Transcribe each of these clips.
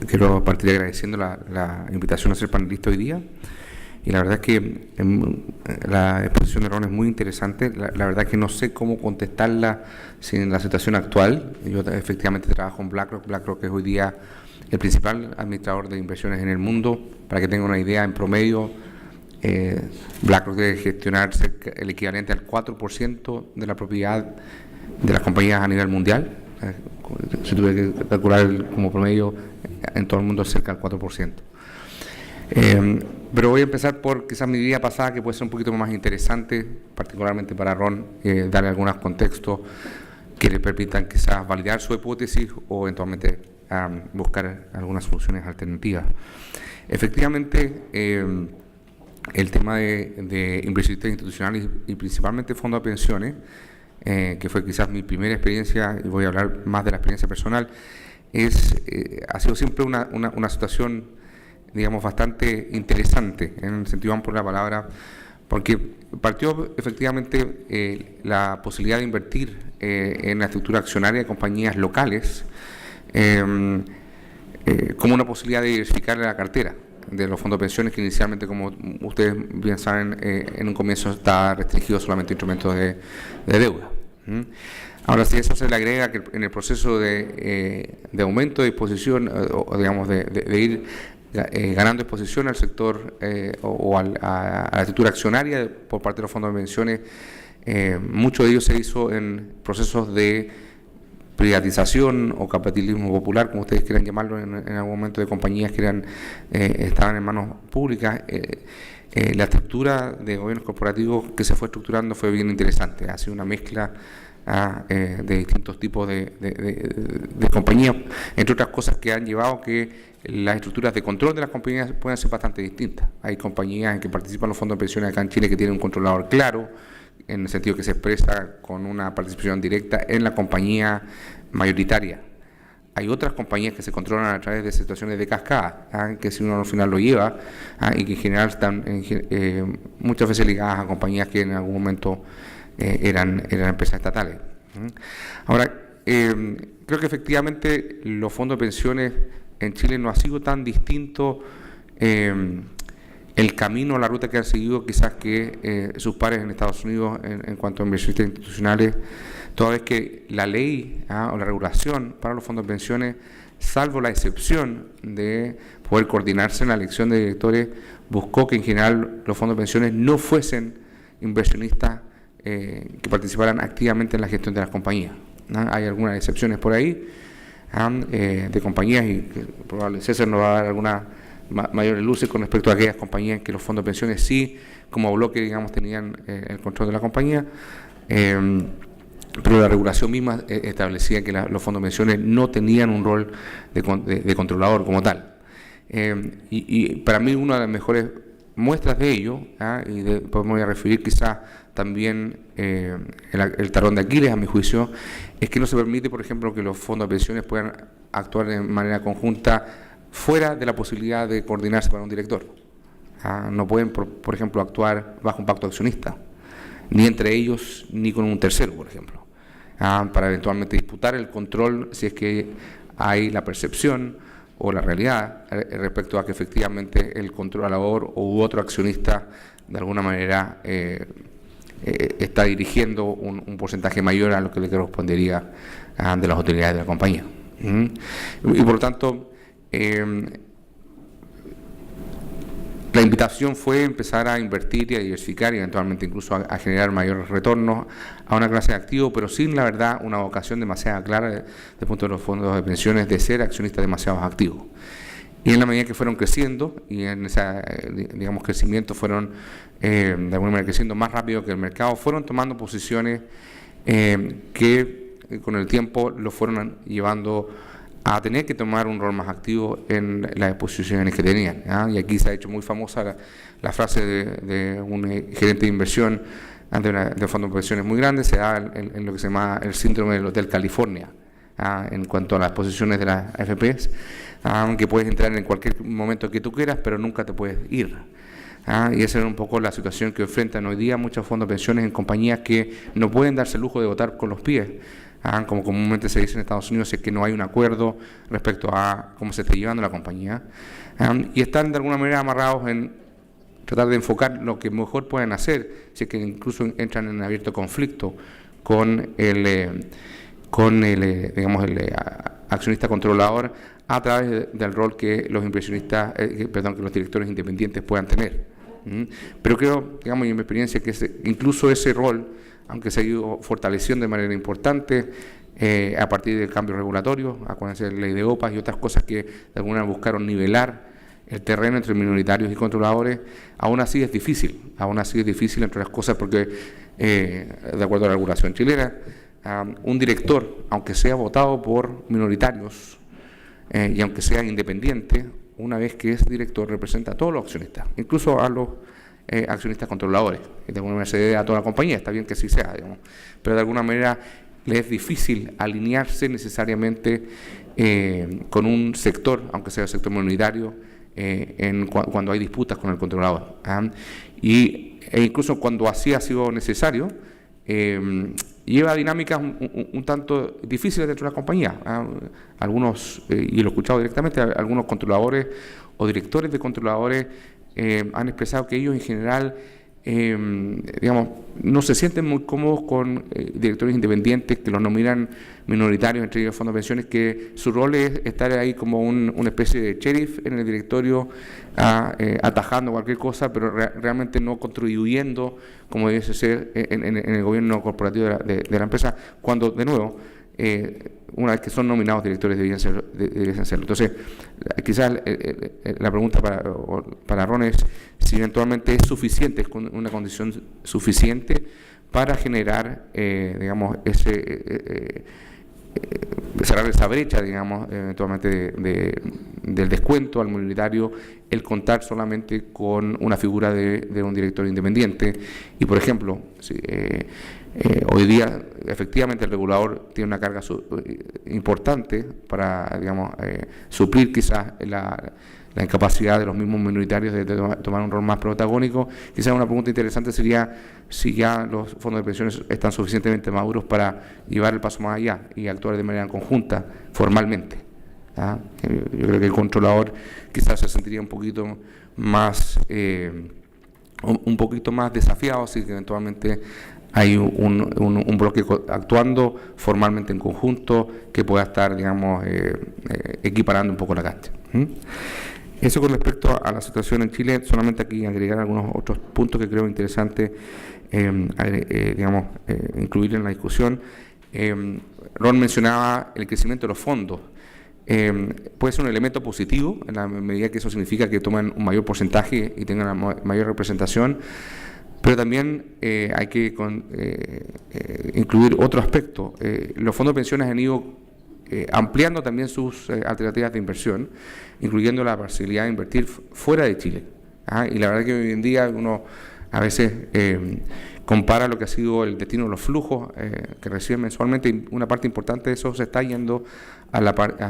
quiero partir agradeciendo la invitación a ser panelista hoy día. Y la verdad es que la exposición de Ron es muy interesante. La verdad es que no sé cómo contestarla sin la situación actual. Yo efectivamente trabajo en BlackRock. BlackRock es hoy día el principal administrador de inversiones en el mundo. Para que tengan una idea, en promedio, BlackRock debe gestionar el equivalente al 4% de la propiedad de las compañías a nivel mundial. Si tuve que calcular como promedio, en todo el mundo es cerca del 4%. Pero voy a empezar por quizás mi vida pasada, que puede ser un poquito más interesante, particularmente para Ron, darle algunos contextos que le permitan quizás validar su hipótesis o eventualmente buscar algunas soluciones alternativas. Efectivamente, el tema de inversionistas institucionales y principalmente fondos de pensiones, que fue quizás mi primera experiencia, y voy a hablar más de la experiencia personal, ha sido siempre una situación, digamos, bastante interesante, en el sentido amplio de la palabra, porque partió efectivamente la posibilidad de invertir en la estructura accionaria de compañías locales como una posibilidad de diversificar la cartera de los fondos de pensiones, que inicialmente, como ustedes bien saben, en un comienzo está restringido solamente a instrumentos de deuda. Ahora, si eso se le agrega que en el proceso de aumento de exposición, o digamos de ir ganando exposición al sector a la estructura accionaria por parte de los fondos de pensiones, mucho de ello se hizo en procesos de privatización o capitalismo popular, como ustedes quieran llamarlo, en algún momento, de compañías que estaban en manos públicas. La estructura de gobiernos corporativos que se fue estructurando fue bien interesante. Ha sido una mezcla de distintos tipos de compañías, entre otras cosas que han llevado que las estructuras de control de las compañías pueden ser bastante distintas. Hay compañías en que participan los fondos de pensiones acá en Chile que tienen un controlador claro, en el sentido que se expresa con una participación directa en la compañía mayoritaria. Hay otras compañías que se controlan a través de situaciones de cascada, que si uno al final lo lleva, y que en general están muchas veces ligadas a compañías que en algún momento eran empresas estatales. Ahora, creo que efectivamente los fondos de pensiones en Chile no ha sido tan distinto el camino, la ruta que han seguido quizás que sus pares en Estados Unidos en cuanto a inversionistas institucionales, toda vez que la ley o la regulación para los fondos de pensiones, salvo la excepción de poder coordinarse en la elección de directores, buscó que en general los fondos de pensiones no fuesen inversionistas que participaran activamente en la gestión de las compañías. Hay algunas excepciones por ahí de compañías, y que probablemente César nos va a dar algunas mayores luces con respecto a aquellas compañías que los fondos de pensiones sí, como bloque, digamos, tenían el control de la compañía, pero la regulación misma establecía que los fondos de pensiones no tenían un rol de controlador como tal. Y para mí una de las mejores muestras de ello, y después me voy a referir quizás también el talón de Aquiles, a mi juicio, es que no se permite, por ejemplo, que los fondos de pensiones puedan actuar de manera conjunta fuera de la posibilidad de coordinarse para un director. No pueden, por ejemplo, actuar bajo un pacto accionista, ni entre ellos, ni con un tercero, por ejemplo, para eventualmente disputar el control si es que hay la percepción o la realidad respecto a que efectivamente el controlador u otro accionista de alguna manera está dirigiendo un porcentaje mayor a lo que le correspondería de las utilidades de la compañía. Y por lo tanto, la invitación fue empezar a invertir y a diversificar y eventualmente incluso a generar mayores retornos a una clase de activos, pero sin, la verdad, una vocación demasiado clara desde el punto de los fondos de pensiones de ser accionistas demasiado activos. Y en la medida que fueron creciendo, y en ese, digamos, crecimiento fueron de alguna manera creciendo más rápido que el mercado, fueron tomando posiciones que con el tiempo lo fueron llevando a tener que tomar un rol más activo en las exposiciones que tenían. Y aquí se ha hecho muy famosa la frase de un gerente de inversión de fondos de pensiones muy grande, se da en lo que se llama el síndrome del Hotel California, en cuanto a las posiciones de las AFPs, que puedes entrar en cualquier momento que tú quieras, pero nunca te puedes ir. Y esa es un poco la situación que enfrentan hoy día muchos fondos de pensiones en compañías que no pueden darse el lujo de votar con los pies, como comúnmente se dice en Estados Unidos, si es que no hay un acuerdo respecto a cómo se está llevando la compañía, y están de alguna manera amarrados en tratar de enfocar lo que mejor pueden hacer, si es que incluso entran en abierto conflicto con el digamos, el accionista controlador a través del rol que los inversionistas, que los directores independientes puedan tener. Pero creo, digamos, en mi experiencia, que incluso ese rol, aunque se ha ido fortaleciendo de manera importante a partir del cambio regulatorio, acuérdense de la ley de OPAS y otras cosas que de alguna manera buscaron nivelar el terreno entre minoritarios y controladores, aún así es difícil, entre las cosas, porque de acuerdo a la regulación chilena, un director, aunque sea votado por minoritarios y aunque sea independiente, una vez que es director representa a todos los accionistas, incluso a los accionistas controladores, que de alguna manera se debe a toda la compañía, está bien que sí sea, digamos, pero de alguna manera le es difícil alinearse necesariamente con un sector, aunque sea el sector minoritario, cuando hay disputas con el controlador. E incluso cuando así ha sido necesario, lleva dinámicas un tanto difíciles dentro de la compañía. Algunos, y lo he escuchado directamente, algunos controladores o directores de controladores han expresado que ellos en general digamos, no se sienten muy cómodos con directores independientes que los nominan minoritarios entre ellos fondos de pensiones, que su rol es estar ahí como una especie de sheriff en el directorio, atajando cualquier cosa, pero realmente no contribuyendo como debe ser en el gobierno corporativo de la empresa, cuando de nuevo una vez que son nominados directores deberían serlo. Entonces, quizás la pregunta para Ron es si eventualmente es suficiente, es una condición suficiente para generar, digamos, cerrar esa brecha, digamos, eventualmente del descuento al minoritario, el contar solamente con una figura de un director independiente. Y, por ejemplo, si, hoy día, efectivamente, el regulador tiene una carga importante para, digamos, suplir quizás la incapacidad de los mismos minoritarios de tomar un rol más protagónico. Quizás una pregunta interesante sería si ya los fondos de pensiones están suficientemente maduros para llevar el paso más allá y actuar de manera conjunta, formalmente. Yo creo que el controlador quizás se sentiría un poquito más desafiado si eventualmente hay un bloque actuando formalmente en conjunto que pueda estar, digamos, equiparando un poco la cancha. Eso con respecto a la situación en Chile. Solamente aquí agregar algunos otros puntos que creo interesante digamos, incluir en la discusión. Ron mencionaba el crecimiento de los fondos. Puede ser un elemento positivo en la medida que eso significa que toman un mayor porcentaje y tengan una mayor representación, pero también hay que incluir otro aspecto. Los fondos de pensiones han ido ampliando también sus alternativas de inversión, incluyendo la posibilidad de invertir fuera de Chile. Y la verdad que hoy en día uno a veces compara lo que ha sido el destino de los flujos que reciben mensualmente, y una parte importante de eso se está yendo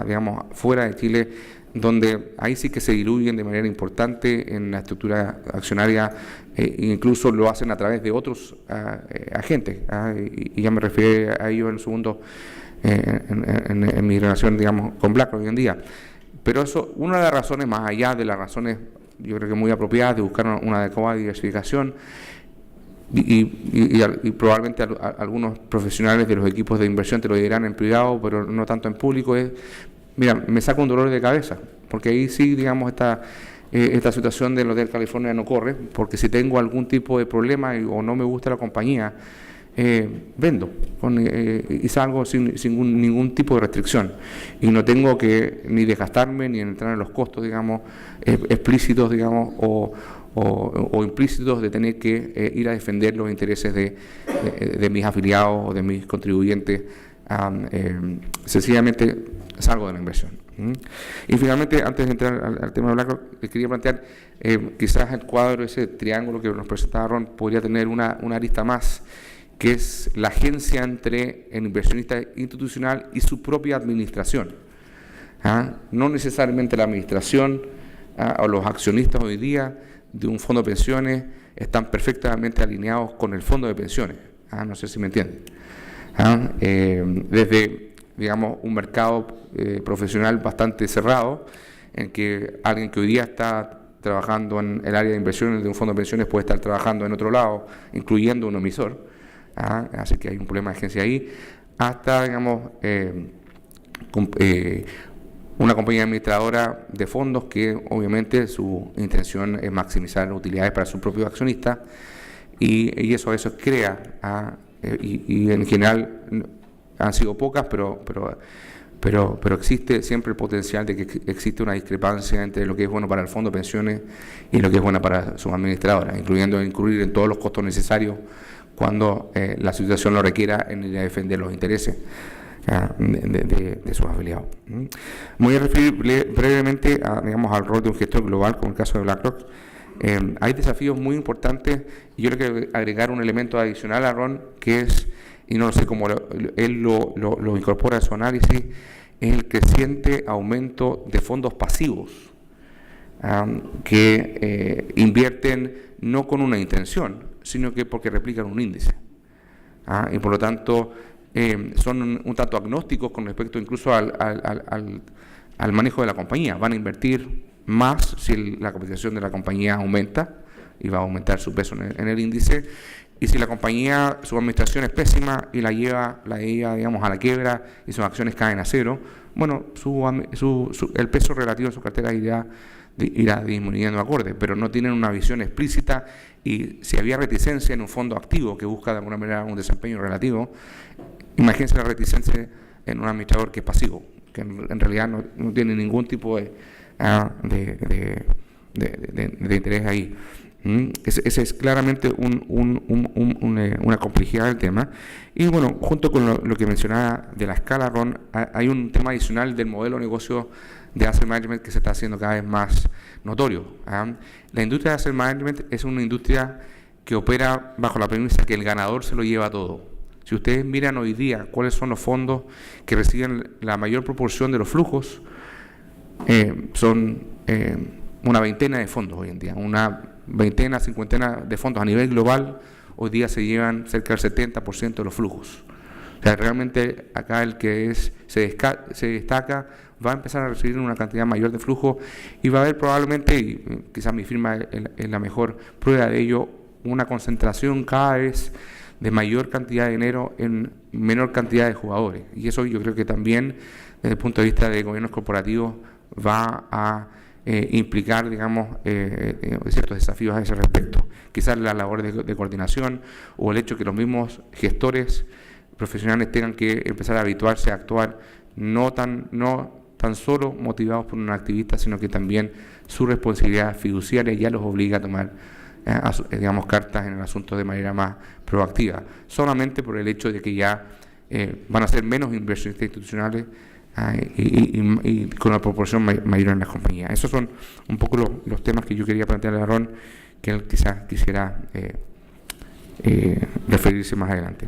digamos, fuera de Chile, donde ahí sí que se diluyen de manera importante en la estructura accionaria, incluso lo hacen a través de otros agentes, y ya me refiero a ello en el segundo, en mi relación, digamos, con BlackRock hoy en día. Pero eso, una de las razones, más allá de las razones, yo creo que muy apropiadas, de buscar una adecuada diversificación, y probablemente algunos profesionales de los equipos de inversión te lo dirán en privado, pero no tanto en público, es, mira, me saca un dolor de cabeza, porque ahí sí, digamos, esta situación del Hotel California no corre, porque si tengo algún tipo de problema o no me gusta la compañía, vendo y salgo sin ningún tipo de restricción, y no tengo que ni desgastarme ni entrar en los costos, digamos, explícitos, digamos, o implícitos de tener que ir a defender los intereses de mis afiliados o de mis contribuyentes. Sencillamente salgo de la inversión. Y finalmente, antes de entrar al tema de BlackRock, les quería plantear, quizás el cuadro, ese triángulo que nos presentaba Ron, podría tener una arista más, que es la agencia entre el inversionista institucional y su propia administración. No necesariamente la administración o los accionistas hoy día de un fondo de pensiones están perfectamente alineados con el fondo de pensiones. No sé si me entienden. Desde, digamos, un mercado profesional bastante cerrado, en que alguien que hoy día está trabajando en el área de inversiones de un fondo de pensiones puede estar trabajando en otro lado, incluyendo un emisor, así que hay un problema de agencia ahí, hasta, digamos, una compañía administradora de fondos que obviamente su intención es maximizar utilidades para sus propios accionistas, y eso crea, y en general han sido pocas, pero existe siempre el potencial de que existe una discrepancia entre lo que es bueno para el fondo de pensiones y lo que es bueno para sus administradoras, incluyendo incurrir en todos los costos necesarios cuando la situación lo requiera en ir a defender los intereses de sus afiliados. Me voy a referir brevemente digamos, al rol de un gestor global, como el caso de BlackRock. Hay desafíos muy importantes y yo creo que agregar un elemento adicional a Ron, que es, y no sé cómo él lo incorpora a su análisis, es el creciente aumento de fondos pasivos que invierten no con una intención, sino que porque replican un índice. Y por lo tanto son un tanto agnósticos con respecto incluso al manejo de la compañía. Van a invertir más si la capitalización de la compañía aumenta y va a aumentar su peso en el índice, y si la compañía, su administración es pésima y la lleva digamos, a la quiebra y sus acciones caen a cero, bueno, el peso relativo en su cartera irá disminuyendo acorde, pero no tienen una visión explícita, y si había reticencia en un fondo activo que busca de alguna manera un desempeño relativo, imagínense la reticencia en un administrador que es pasivo, que en realidad no tiene ningún tipo de interés ahí. Ese es claramente una complejidad del tema. Y bueno, junto con lo que mencionaba de la escala, Ron, hay un tema adicional del modelo de negocio de asset management que se está haciendo cada vez más notorio. La industria de asset management es una industria que opera bajo la premisa que el ganador se lo lleva todo. Si ustedes miran hoy día cuáles son los fondos que reciben la mayor proporción de los flujos, son una veintena de fondos hoy en día, una veintena, cincuentena de fondos a nivel global. Hoy día se llevan cerca del 70% de los flujos. O sea, realmente acá el que se destaca va a empezar a recibir una cantidad mayor de flujo, y va a haber probablemente, y quizás mi firma es la mejor prueba de ello, una concentración cada vez de mayor cantidad de dinero en menor cantidad de jugadores. Y eso yo creo que también, desde el punto de vista de gobiernos corporativos, va a implicar, digamos, ciertos desafíos a ese respecto. Quizás la labor de coordinación, o el hecho que los mismos gestores profesionales tengan que empezar a habituarse a actuar no tan solo motivados por un activista, sino que también su responsabilidad fiduciaria ya los obliga a tomar digamos, cartas en el asunto de manera más proactiva, solamente por el hecho de que ya van a ser menos inversionistas institucionales y con una proporción mayor en las compañías. Esos son un poco los temas que yo quería plantearle a Ron, que él quizás quisiera referirse más adelante.